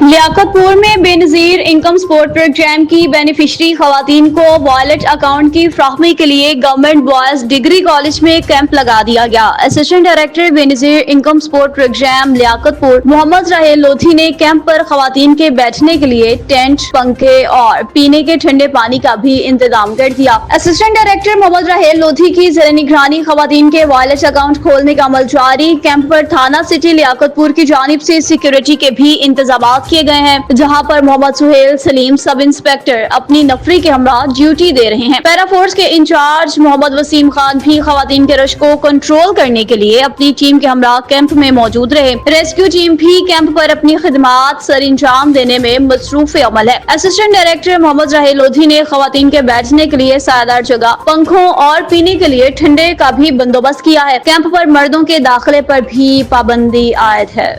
लियाकत पुर में Benazir income support programme की बेनिफिशरी खवातीन को वॉलेट अकाउंट की फ्राहमी के लिए गवर्नमेंट बॉयज डिग्री कॉलेज में कैंप लगा दिया गया। Assistant director Benazir income support programme Liaquatpur Muhammad राहेल लोधी ने कैंप पर खवातीन के बैठने के लिए टेंट, पंखे और पीने के ठंडे पानी का भी इंतजाम कर दिया। असिस्टेंट डायरेक्टर मोहम्मद राहेल लोधी की ज़ेर निगरानी खवातीन के वॉलेट अकाउंट खोलने का अमल जारी। कैंप पर थाना सिटी लियाकत पुर की जानिब से सिक्योरिटी के भी इंतजाम किए गए हैं, जहां पर मोहम्मद सुहेल सलीम सब इंस्पेक्टर अपनी नफरी के हमरा ड्यूटी दे रहे हैं। पैरा फोर्स के इंचार्ज मोहम्मद वसीम खान भी खवातीन के रश को कंट्रोल करने के लिए अपनी टीम के हमरा कैंप में मौजूद रहे। रेस्क्यू टीम भी कैंप पर अपनी खिदमात सर अंजाम देने में मसरूफ अमल है। असिस्टेंट डायरेक्टर मोहम्मद राहेल लोधी ने खवातीन के बैठने के लिए सायादार जगह, पंखों और पीने के लिए ठंडे का भी बंदोबस्त किया है। कैंप पर मर्दों के दाखिले पर भी पाबंदी आयद है।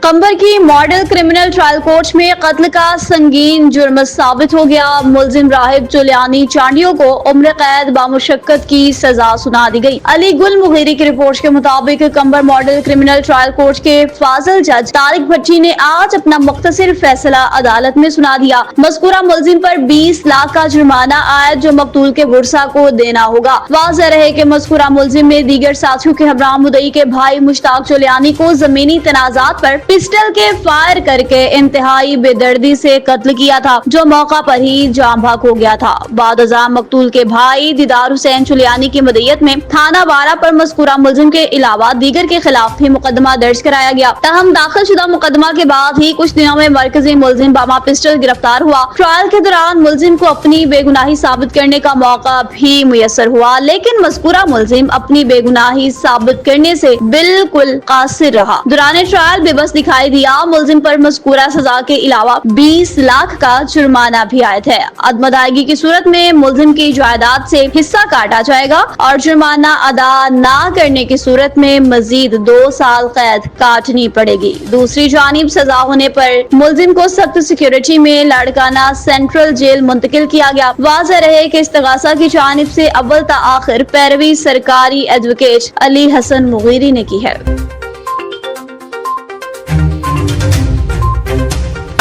कंबर की मॉडल क्रिमिनल ट्रायल कोर्ट में कत्ल का संगीन जुर्म साबित हो गया। मुलजिम राहिब जुलियानी चांडियों को उम्र कैद बामुशक्कत की सजा सुना दी गई। अली गुल मुगीरी की रिपोर्ट के मुताबिक कंबर मॉडल क्रिमिनल ट्रायल कोर्ट के फाजिल जज तारिक भट्टी ने आज अपना मुख्तसर फैसला अदालत में सुना दिया। मज़कूरा मुलजिम पर 20 लाख का जुर्माना आयद जो मकतूल के वर्सा को देना होगा। वाज़ेह रहे कि मज़कूरा मुलजिम ने दीगर साथियों के हमरा मुदई के भाई मुश्ताक जुलियानी को जमीनी तनाजात पर पिस्टल के फायर करके इंतहाई बेदर्दी से कत्ल किया था, जो मौका पर ही जान भाग हो गया था। बाद अज़ाम मकतूल के भाई दीदार हुसैन चुलियानी की मदयत में थाना 12 पर मज़कूरा मुलजिम के अलावा दीगर के खिलाफ भी मुकदमा दर्ज कराया गया। तहम दाखिल शुदा मुकदमा के बाद ही कुछ दिनों में मरकजी मुलजिम बामा पिस्टल गिरफ्तार हुआ। ट्रायल के दौरान मुलजिम को अपनी बेगुनाही साबित करने का मौका भी मुयस्सर हुआ, लेकिन मज़कूरा मुलजिम अपनी बेगुनाही साबित करने से बिल्कुल कासिर रहा। दौरान ट्रायल बेबस दिखाई दिया। मुलजिम पर मज़कूरा सजा के अलावा 20 लाख का जुर्माना भी आयद है। अदम अदायगी की सूरत में मुलजिम की जायदाद से हिस्सा काटा जाएगा और जुर्माना अदा ना करने की सूरत में मजीद 2 साल कैद काटनी पड़ेगी। दूसरी जानिब सजा होने पर मुलजिम को सख्त सिक्योरिटी में लाड़काना सेंट्रल जेल मुंतकिल किया गया। वाज़ेह रहे कि इस्तगासा की जानिब से अव्वल ता आखिर पैरवी सरकारी एडवोकेट अली हसन मुगीरी ने की है।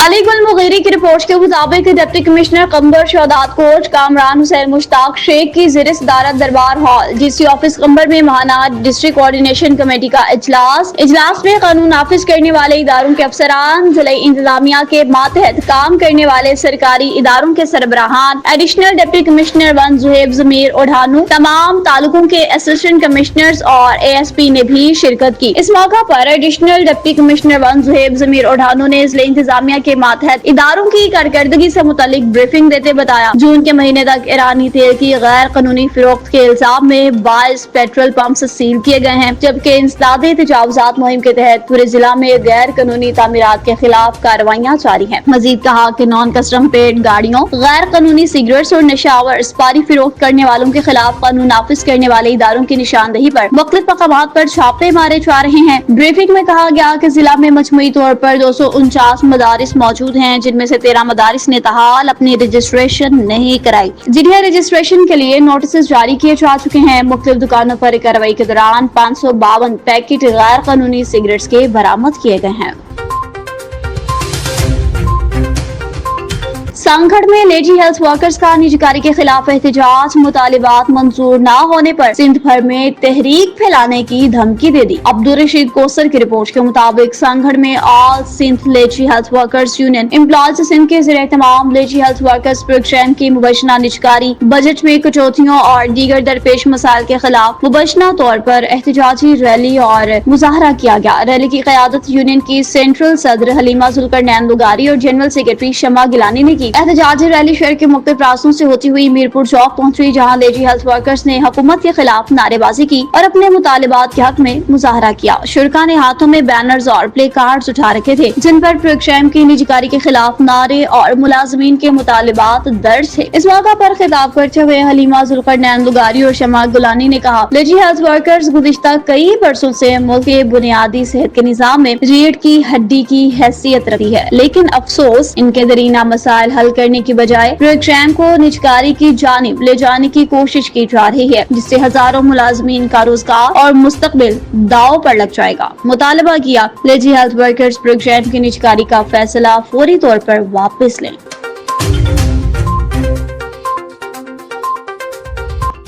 अली गुल मुगीरी की रिपोर्ट के मुताबिक डिप्टी कमिश्नर कंबर शहदात कोर्ट कामरान हुसैन मुश्ताक शेख की ज़ेर सदारत दरबार हॉल डीसी ऑफिस कंबर में महाना डिस्ट्रिक्ट कोऑर्डिनेशन कमेटी का इजलास में कानून नाफिज करने वाले इदारों के अफसरान, जिला इंतजामिया के मातहत काम करने वाले सरकारी इदारों के सरबराहान, एडिशनल डिप्टी कमिश्नर 1 जुहेब ज़मीर ओढ़ानू, तमाम तालुकों के असिस्टेंट कमिश्नर्स और ASP ने भी शिरकत की। इस मौका पर एडिशनल डिप्टी कमिश्नर 1 जुहेब ज़मीर ओढ़ानू ने जिला इंतजामिया के मातहत इदारों की कारकर्दगी से मुतालिक ब्रीफिंग देते बताया, जून के महीने तक ईरानी तेल की गैर कानूनी फिरोख्त के इल्जाम में 22 पेट्रोल पंप सील किए गए हैं, जबकि इंसदादे तजावुजात मुहिम के तहत पूरे जिला में गैर कानूनी तामीरात के खिलाफ कार्रवाइयाँ जारी हैं। मजीद कहा कि नॉन कस्टम पेड गाड़ियों, गैर कानूनी सिगरेट्स और नशावर स्पारी फिरोख्त करने वालों के खिलाफ कानून नाफिज करने वाले इदारों की निशानदही पर मुख्तलिफ मकामात पर छापे मारे जा रहे हैं। ब्रीफिंग में कहा गया कि जिला में मजमूई तौर पर 249 मदारिस मौजूद हैं, जिनमें से 13 मदारिस ने ताहाल अपनी रजिस्ट्रेशन नहीं कराई, जिन्हें रजिस्ट्रेशन के लिए नोटिस जारी किए जा चुके हैं। मुख्तलिफ दुकानों पर कार्रवाई के दौरान 552 पैकेट गैर कानूनी सिगरेट्स के बरामद किए गए हैं। संगढ़ में लेडी हेल्थ वर्कर्स का निजीकारी के खिलाफ एहतजाज, मुतालिबात मंजूर न होने पर सिंध भर में तहरीक फैलाने की धमकी दे दी। अब्दुल रशीद कोसर की रिपोर्ट के मुताबिक संगढ़ में all Sindh lady health workers union employees Sindh के ज़रिए तमाम लेडी हेल्थ वर्कर्स प्रोग्राम की मुबैशना निजकारी, बजट में कटौतियों और दीगर दरपेश मसाइल के खिलाफ मुबैशना तौर पर एहतजाजी रैली और मुजाहरा किया गया। रैली की क़यादत यूनियन की सेंट्रल सदर हलीमा जुल्करनैन लुगारी और जनरल सेक्रेटरी शमा गिलानी ने की। एहतजाजी रैली शहर के मुख्तलिफ रास्तों से होती हुई मीरपुर चौक पहुंची, जहां लेडी हेल्थ वर्कर्स ने हुकूमत के खिलाफ नारेबाजी की और अपने मुतालिबात के हक में मुजाहरा किया। शुरका ने हाथों में बैनर्स और प्ले कार्ड्स उठा रखे थे, जिन पर प्रोग्राम की निजीकारी के खिलाफ नारे और मुलाजमीन के मुतालिबात दर्ज थे। इस मौका पर खिताब करते हुए हलीमा जुल्करनैन लुगारी और शमा गिलानी ने कहा, लेडी हेल्थ वर्कर्स गुज़िश्ता कई बरसों से मुल्क के बुनियादी सेहत के निजाम में रीढ़ की हड्डी की हैसियत रखती है, लेकिन अफसोस इनके दरीना मसाइल हल حل کرنے کی بجائے پروگرام کو نجکاری کی جانب لے جانے کی کوشش کی جا رہی ہے، جس سے ہزاروں ملازمین کا روزگار اور مستقبل داؤ پر لگ جائے گا۔ مطالبہ کیا لیجی ہیلتھ ورکرز پروگرام کی نجکاری کا فیصلہ فوری طور پر واپس لیں۔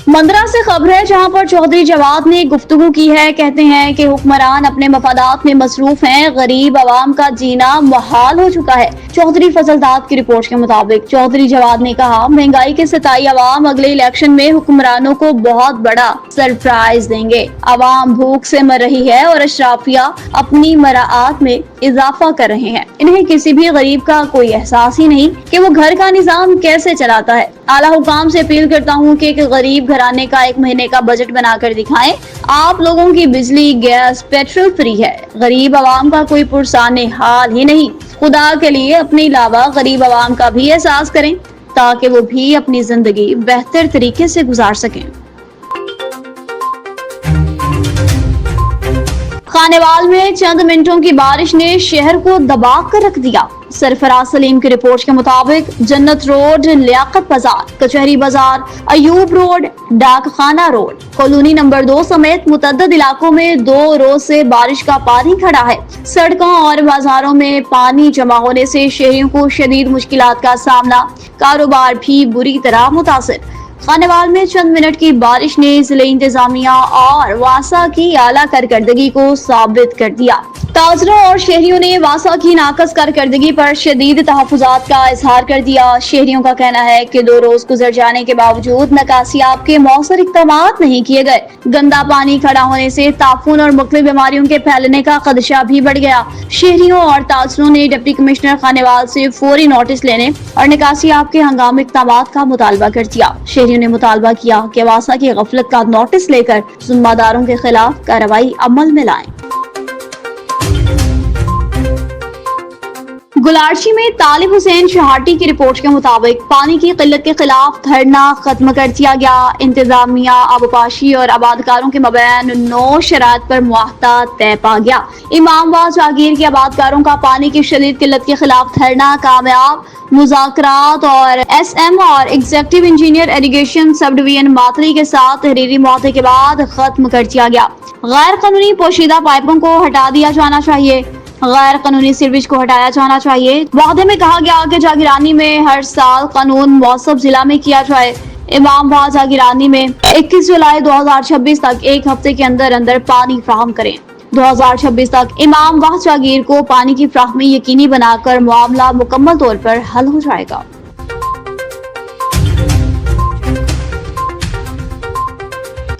مندرا سے خبر ہے جہاں پر چودھری جواد نے گفتگو کی ہے۔ کہتے ہیں کہ حکمران اپنے مفادات میں مصروف ہیں، غریب عوام کا جینا محال ہو چکا ہے۔ چودھری فضل داد کی رپورٹ کے مطابق چودھری جواد نے کہا، مہنگائی کے ستائی عوام اگلے الیکشن میں حکمرانوں کو بہت بڑا سرپرائز دیں گے۔ عوام بھوک سے مر رہی ہے اور اشرافیہ اپنی مراعات میں اضافہ کر رہے ہیں۔ انہیں کسی بھی غریب کا کوئی احساس ہی نہیں کہ وہ گھر کا نظام کیسے چلاتا ہے۔ اعلیٰ حکام سے اپیل کرتا ہوں کہ ایک غریب گھرانے کا ایک مہینے کا بجٹ بنا کر دکھائیں۔ آپ لوگوں کی بجلی، گیس، پیٹرول فری ہے، غریب عوام کا کوئی پرسان حال ہی نہیں۔ خدا کے لیے اپنے علاوہ غریب عوام کا بھی احساس کریں تاکہ وہ بھی اپنی زندگی بہتر طریقے سے گزار سکیں۔ خانیوال میں چند منٹوں کی بارش نے شہر کو دبا کر رکھ دیا۔ سرفراز سلیم کی رپورٹ کے مطابق جنت روڈ، لیاقت بازار، کچہری بازار، ایوب روڈ، ڈاک خانہ روڈ، کالونی نمبر 2 سمیت متعدد علاقوں میں 2 روز سے بارش کا پانی کھڑا ہے۔ سڑکوں اور بازاروں میں پانی جمع ہونے سے شہریوں کو شدید مشکلات کا سامنا، کاروبار بھی بری طرح متاثر۔ خانیوال میں چند منٹ کی بارش نے ضلع انتظامیہ اور واسا کی اعلیٰ کارکردگی کو ثابت کر دیا۔ تاجروں اور شہریوں نے واسا کی ناقص کارکردگی پر شدید تحفظات کا اظہار کر دیا۔ شہریوں کا کہنا ہے کہ 2 روز گزر جانے کے باوجود نکاسیاب کے مؤثر اقدامات نہیں کیے گئے۔ گندا پانی کھڑا ہونے سے تعفن اور مختلف بیماریوں کے پھیلنے کا خدشہ بھی بڑھ گیا۔ شہریوں اور تاجروں نے ڈپٹی کمشنر خانیوال سے فوری نوٹس لینے اور نکاسیاب کے ہنگامی اقدامات کا مطالبہ کر دیا۔ شہریوں نے مطالبہ کیا کہ واسا کی غفلت کا نوٹس لے کر ذمہ داروں کے خلاف کارروائی عمل میں لائیں۔ گلارچی میں طالب حسین شہاٹی کی رپورٹ کے مطابق پانی کی قلت کے خلاف دھرنا ختم کر دیا گیا۔ انتظامیہ، آبپاشی اور آبادکاروں کے مابین 9 شرائط پر معاہدہ طے پا گیا۔ امام باڑہ جاگیر کے آبادکاروں کا پانی کی شدید قلت کے خلاف دھرنا کامیاب۔ مذاکرات اور ایس ایم اور executive engineer irrigation sub division ماتری کے ساتھ تحریری معاہدے کے بعد ختم کر دیا گیا۔ غیر قانونی پوشیدہ پائپوں کو ہٹا دیا جانا چاہیے، غیر قانونی سیوریج کو ہٹایا جانا چاہیے۔ معاہدے میں کہا گیا کہ جاگیرانی میں ہر سال قانون موصف ضلع میں کیا جائے۔ امام باڑہ جاگیرانی میں 21 جولائی 2026 تک ایک ہفتے کے اندر پانی فراہم کریں۔ 2026 تک امام باڑہ جاگیر کو پانی کی فراہمی یقینی بنا کر معاملہ مکمل طور پر حل ہو جائے گا۔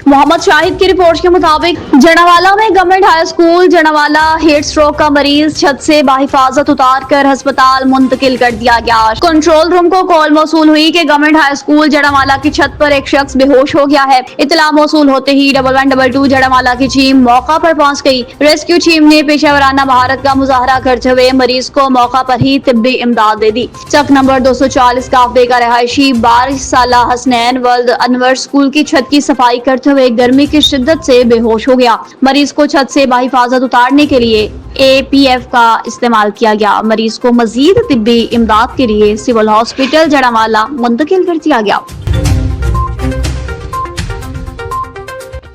محمد شاہد کی رپورٹ کے مطابق جڑاوالا میں government high school Jaranwala heat stroke کا مریض چھت سے بحفاظت اتار کر ہسپتال منتقل کر دیا گیا۔ کنٹرول روم کو کال موصول ہوئی کہ گورنمنٹ ہائی اسکول جڑاوالا کی چھت پر ایک شخص بے ہوش ہو گیا ہے۔ اطلاع موصول ہوتے ہی 1122 جڑاوالا کی ٹیم موقع پر پہنچ گئی۔ ریسکیو ٹیم نے پیشہ ورانہ مہارت کا مظاہرہ کرتے ہوئے مریض کو موقع پر ہی طبی امداد دے دی۔ چک نمبر 240 کافے کا رہائشی 12 سالہ حسنین ولد انور اسکول کی چھت کی صفائی کرتے ہوئے گرمی کی شدت سے بے ہوش ہو گیا۔ مریض کو چھت سے بحفاظت اتارنے کے لیے APF کا استعمال کیا گیا۔ مریض کو مزید طبی امداد کے لیے سول ہاسپٹل جڑاوالا منتقل کر دیا گیا۔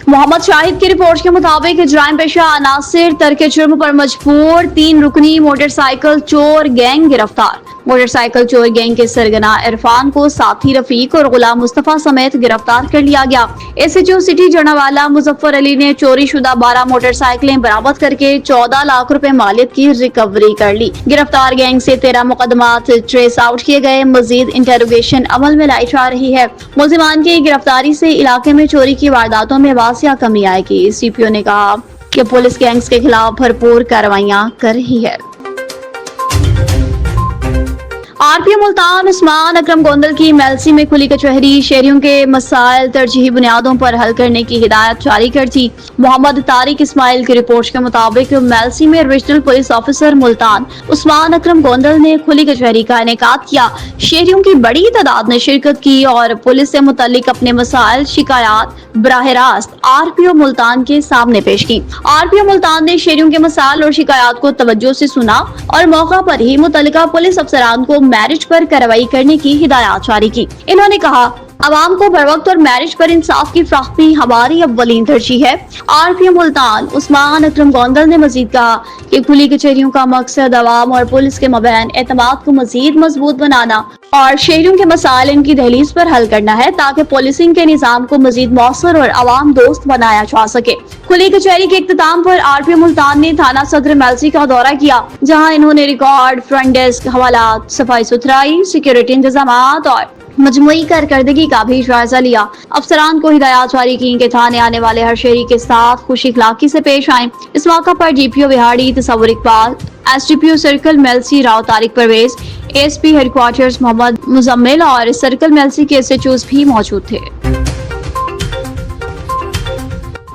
محمد شاہد کی رپورٹ کے مطابق جرائم پیشہ عناصر ترک جرم پر مجبور 3 رکنی موٹر سائیکل چور گینگ گرفتار۔ موٹر سائیکل چور گینگ کے سرگنا عرفان کو ساتھی رفیق اور غلام مصطفیٰ سمیت گرفتار کر لیا گیا۔ SHO سٹی جڑاوالا مظفر علی نے چوری شدہ 12 موٹر سائیکلیں برآمد کر کے 14 لاکھ روپے مالیت کی ریکوری کر لی۔ گرفتار گینگ سے 13 مقدمات ٹریس آؤٹ کیے گئے۔ مزید انٹروگیشن عمل میں لائی جا رہی ہے۔ ملزمان کی گرفتاری سے علاقے میں چوری کی وارداتوں میں واضح کمی آئے گی۔ CPO نے کہا کہ پولیس گینگز کے خلاف بھرپور کارروائیاں کر رہی ہے۔ RPO ملتان عثمان اکرم گوندل کی میلسی میں کھلی کچہری، شہریوں کے مسائل ترجیحی بنیادوں پر حل کرنے کی ہدایت جاری کر دی۔ محمد طارق اسماعیل کی رپورٹ کے مطابق میلسی میں ریجنل پولیس آفیسر ملتان عثمان اکرم گوندل نے کھلی کچہری کا انعقاد کیا۔ شہریوں کی بڑی تعداد نے شرکت کی اور پولیس سے متعلق اپنے مسائل، شکایات براہ راست RPO ملتان کے سامنے پیش کی۔ RPO ملتان نے شہریوں کے مسائل اور شکایات کو توجہ سے سنا اور موقع پر ہی متعلقہ پولیس افسران کو मैरिज पर कार्रवाई करने की हिदायत जारी की। इन्होंने कहा, आवाम को बरवक्त और मैरिज पर इंसाफ की फ्राहमी हमारी अव्वलीन तरजीह है। RPM मुल्तान उस्मान अकरम गोंदल ने मजीद कहा कि खुली कचहरियों का मकसद आवाम और पुलिस के मबैन एतमाद को मजीद मजबूत बनाना और शहरियों के मसाइल इनकी दहलीज पर हल करना है, ताकि पुलिसिंग के निजाम को मजीद मौसर और आवाम दोस्त बनाया जा सके। खुली कचहरी के इख्तिताम पर RPM मुल्तान ने थाना सदर मेलसी का दौरा किया, जहाँ इन्होंने रिकॉर्ड, फ्रंट डेस्क हवालात, सफाई सुथराई, सिक्योरिटी इंतजामात और मजमूई कारकर्दगी का भी जायजा लिया। अफसरान को हिदायत जारी की कि थाने आने वाले हर शहरी के साथ खुश इखलाकी से पेश आएं। इस मौका पर DPO Vehari Tasawwur Iqbal, SDPO circle Mailsi Rao Tariq Pervez, ASP headquarters Muhammad Muzammil और सर्कल मेलसी के SHOs भी मौजूद थे।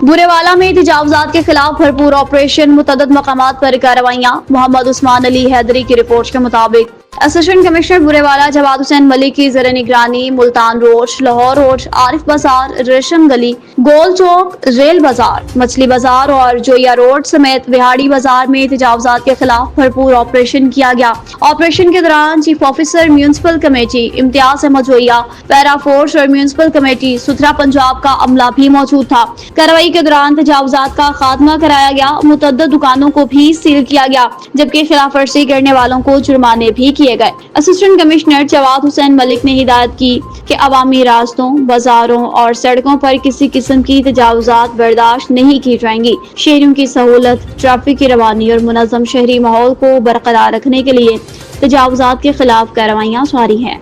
बुरेवाला में तजावुजात के खिलाफ भरपूर ऑपरेशन, मुतअद्दिद मकामात पर कार्रवाइयां। मोहम्मद उस्मान अली हैदरी की रिपोर्ट के मुताबिक असिस्टेंट कमिश्नर बुरेवाला जवाद हुसैन मलिक की ज़र निगरानी मुल्तान रोड, लाहौर रोड, आरिफ बाजार, रेशम गली, गोल चौक, रेल बाजार, मछली बाजार और जोया रोड समेत विहाड़ी बाजार में तजावुजात के खिलाफ भरपूर ऑपरेशन किया गया। ऑपरेशन के दौरान chief officer municipal committee Imtiaz Ahmed Joya, para force और म्यूनिसिपल कमेटी सुथरा पंजाब का अमला भी मौजूद था। कार्रवाई के दौरान तजावुजात का खात्मा कराया गया, मुतअद्दिद दुकानों को भी सील किया गया, जबकि खिलाफ वर्जी करने वालों को जुर्माने भी किए गए। असिस्टेंट कमिश्नर जवाद हुसैन मलिक ने हिदायत की कि अवामी रास्तों, बाजारों और सड़कों पर किसी किस्म की तजावुजात बर्दाश्त नहीं की जाएंगी। शहरियों की सहूलत, ट्रैफिक की रवानी और मुनज़्ज़म शहरी माहौल को बरकरार रखने के लिए तजावुजात के खिलाफ कार्रवाइयां जारी हैं।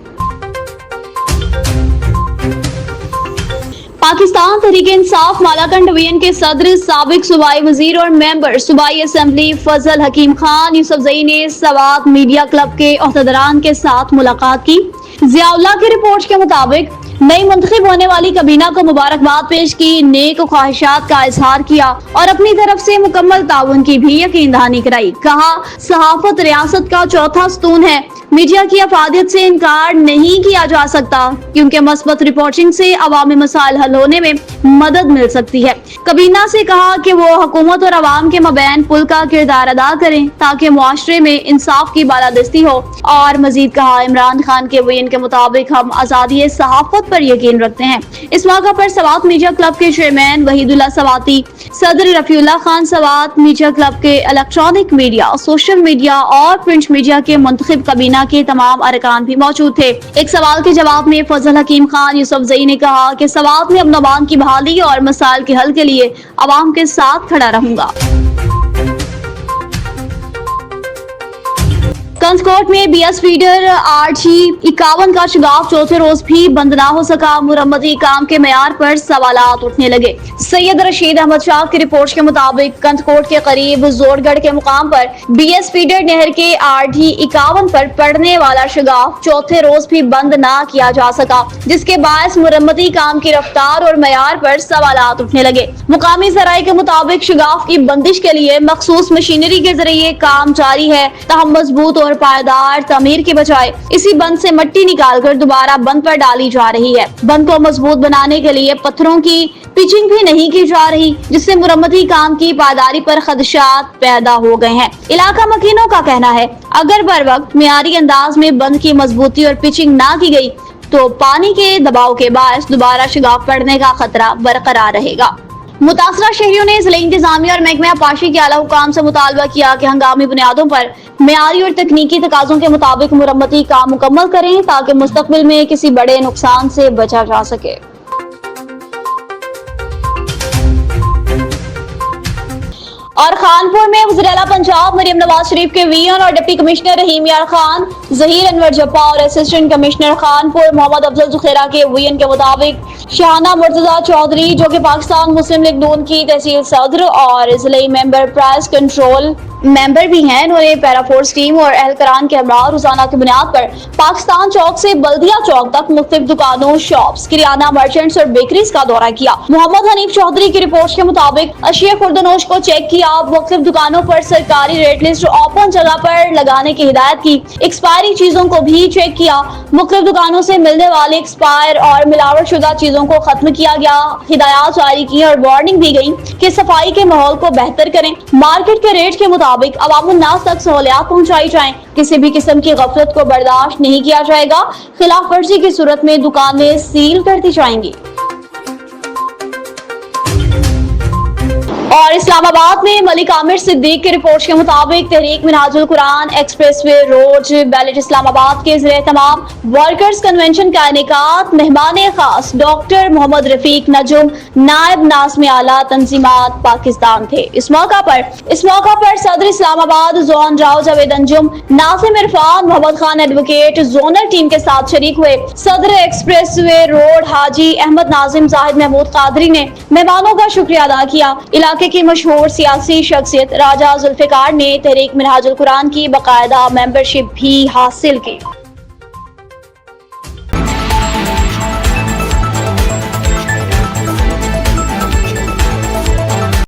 पाकिस्तान तहरीक-ए-इंसाफ मालाकंड डिवीजन के सदर, साबिक सूबाई वजीर और मेंबर सूबाई असेंबली फजल हकीम खान यूसुफजई ने सवात मीडिया क्लब के ओहदेदारान के साथ मुलाकात की। जियाउल्लाह की रिपोर्ट के मुताबिक नई मुंतखब होने वाली कबीना को मुबारकबाद पेश की, नेक ख्वाहिशात का इजहार किया और अपनी तरफ से मुकम्मल ताउन की भी यकीन दहानी कराई। कहा, सहाफत रियासत का चौथा स्तून है, मीडिया की अफादियत से इनकार नहीं किया जा सकता, क्योंकि मस्बत रिपोर्टिंग से अवामी मसाइल हल होने में मदद मिल सकती है। कबीना से कहा कि वो हुकूमत और अवाम के मबैन पुल का किरदार अदा करें, ताकि मुआशरे में इंसाफ की बालादस्ती हो। और मजीद कहा, इमरान खान के बयान के मुताबिक हम आजादी सहाफत पर यकीन रखते हैं। इस मौका पर सवात मीडिया क्लब के चेयरमैन वहीदुल्लाह सवाती, सदर रफीउल्लाह खान सवात मीडिया क्लब के इलेक्ट्रॉनिक मीडिया, सोशल मीडिया और प्रिंट मीडिया के मुंतखब कबीना के तमाम अरकान भी मौजूद थे। एक सवाल के जवाब में फजल हकीम खान यूसुफजई ने कहा कि सवात में अमन अमान की बहाली और मसाइल के हल के लिए अवाम के साथ खड़ा रहूंगा। कंसकोट में BS फीडर RG51 का शगाफ चौथे रोज भी बंद ना हो सका। मुरम्मती काम के मयार पर सवालात उठने लगे। सैयद रशीद अहमद शाह की रिपोर्ट के मुताबिक कंसकोट के करीब जोरगढ़ के मुकाम पर BS फीडर नहर के RG51 पर पड़ने वाला शगाफ चौथे रोज भी बंद ना किया जा सका, जिसके बायस मुरम्मती काम की रफ्तार और मयार पर सवालात उठने लगे। मुकामी जराये के मुताबिक शगाफ की बंदिश के लिए मखसूस मशीनरी के जरिए काम जारी है, ताहम मजबूत और पायदार तमीर के बजाय इसी बंद से मिट्टी निकालकर दोबारा बंद पर डाली जा रही है। बंद को मजबूत बनाने के लिए पत्थरों की पिचिंग भी नहीं की जा रही, जिससे मुरम्मती काम की पायदारी पर खदशात पैदा हो गए हैं। इलाका मकीनों का कहना है, अगर बर वक्त मियारी अंदाज में बंद की मजबूती और पिचिंग ना की गई तो पानी के दबाव के बायस दोबारा शगाफ पड़ने का खतरा बरकरार रहेगा। मुतासरा शहरियों ने जिला इंतजामिया और महकमा आबपाशी के आला हुकाम से मुतालबा किया कि हंगामी बुनियादों पर मेयारी और तकनीकी तकाजों के मुताबिक मुरम्मती काम मुकम्मल करें, ताकि मुस्तकबिल में किसी बड़े नुकसान से बचा जा सके। और खानपुर में वज़ीर-ए-आला पंजाब मरियम नवाज शरीफ के वीएन और डिप्टी कमिश्नर रहीम यार खान, जहीर अनवर जप्पा और असिस्टेंट कमिश्नर खानपुर मोहम्मद अफजल जुखैरा के वीएन के मुताबिक शाहाना मुर्तजा चौधरी, जो कि पाकिस्तान मुस्लिम लीग नून की तहसील सदर और जिले मेंबर प्राइस कंट्रोल मेंबर भी हैं, उन्होंने पैरा फोर्स टीम और एहलकारान के हमरा रोजाना की बुनियाद पर पाकिस्तान चौक से बल्दिया चौक तक मुख्तलिफ दुकानों, शॉप्स, किराना मर्चेंट्स और बेकरीज का दौरा किया। मोहम्मद हनीफ चौधरी की रिपोर्ट के मुताबिक अशिया खुर्दनोश को चेक किया, मुख्तलिफ दुकानों पर सरकारी रेट लिस्ट ओपन जगह पर लगाने की हिदायत की, एक्सपायरी चीजों को भी चेक किया, मुख्तलिफ दुकानों से मिलने वाले एक्सपायर और मिलावट शुदा चीजों को खत्म किया गया, हिदायत जारी की और वार्निंग दी गई कि सफाई के माहौल को बेहतर करें। मार्केट के रेट के मुताबिक مطابق عوام الناس تک سہولیات پہنچائی جائیں. کسی بھی قسم کی غفلت کو برداشت نہیں کیا جائے گا. خلاف ورزی کی صورت میں دکانیں سیل کر دی جائیں گی. اور اسلام آباد میں ملک عامر صدیق کی رپورٹ کے مطابق تحریک منہاج القرآن ایکسپریس وے روڈ بیلٹ اسلام آباد کے زیر تمام ورکرز کنونشن کا انعقاد. مہمان خاص ڈاکٹر محمد رفیق نجم نائب ناظم اعلیٰ تنظیمات پاکستان تھے. اس موقع پر صدر اسلام آباد زون راؤ جاوید انجم ناظم Irfan Muhammad Khan advocate zonal team کے ساتھ شریک ہوئے. صدر ایکسپریس وے روڈ حاجی احمد ناظم زاہد محمود قادری نے مہمانوں کا شکریہ ادا کیا. علاقے کی مشہور سیاسی شخصیت راجہ ذوالفقار نے تحریک منہاج القرآن کی باقاعدہ ممبرشپ بھی حاصل کی.